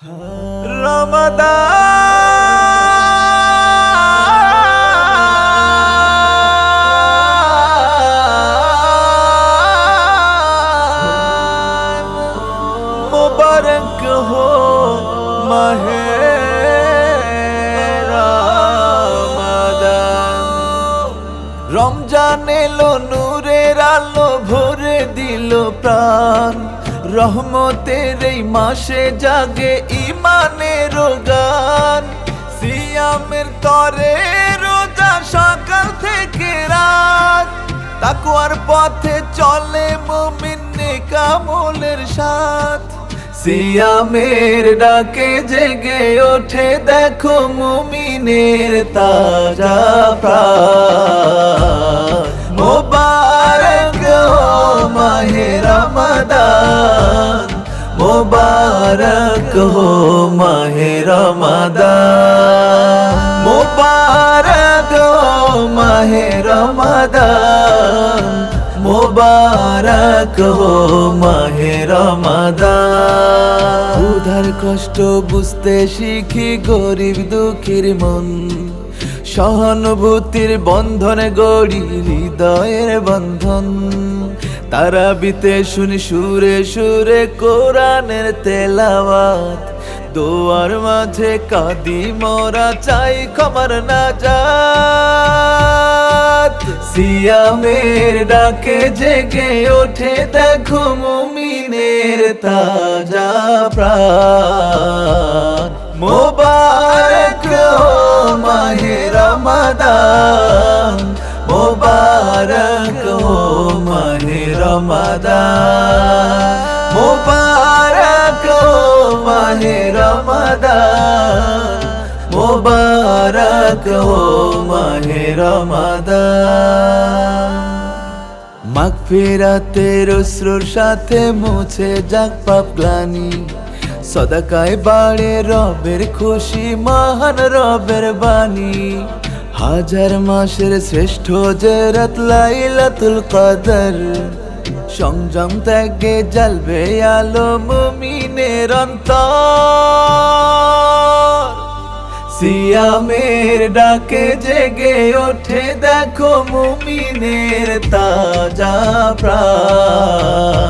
रमदान मुबारक हो माहे रमदान। রমজান এলো নূরের আলো ভরে দিল প্রাণ, রহমতের এই মাসে জাগে ইমানের গান। সিয়ামের তরে রোজা সকাল থেকে রাত, তাকওয়ার পথে চলে মুমিন নেকামলের সাথ। সিয়ামের ডাকে জেগে ওঠে দেখো মুমিনের তাজা প্রাণ। মুবারক হো মাহে রমাদান, মুবারক হো মাহে রমাদান, মুবারক হো মাহে রমাদান, মুবারক হো মাহে রমাদান। ক্ষুধার কষ্ট বুঝতে শিখি গরিব দুঃখীর মন, সহানুভূতির বন্ধনে গড়ি হৃদয়ের বন্ধন। তারাবিতে শুনি সুরে সুরে কোরআনের তেলাওয়াত, দোয়ার মাঝে কাঁদি মোরা চাই ক্ষমার নাজাত। সিয়ামের ডাকে জেগে ওঠে দেখো মুমিনের তাজা প্রাণ। মুবারক হো মাহে রমাদান, মুবারক হো মাহে রমাদান, মুবারক হো মাহে রমাদান, মুবারক হো মাহে রমাদান। মাগফিরাতের অশ্রুর সাথে মুছে যাক পাপ গ্লানি, সদাকায় বাড়ে রবের খুশি মহান রবের বাণী। হাজার মাসের শ্রেষ্ঠ যে রাত লাইলাতুল কদর, সংযম ত্যাগে জ্বলবে আলো মুমিনের অন্তর। সিয়ামের ডাকে জেগে ওঠে দেখো মুমিনের তাজা প্রাণ।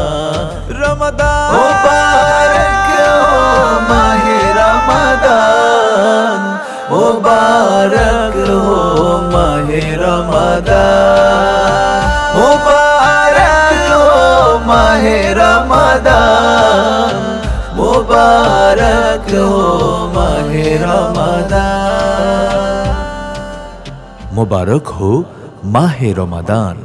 রমাদান মুবারক হো মাহে রমাদান, মুবারক হো মাহে রমাদান, মুবারক হো মাহে রমাদান, মুবারক হো মাহে রমাদান। মুবারক হো মাহে রমাদান।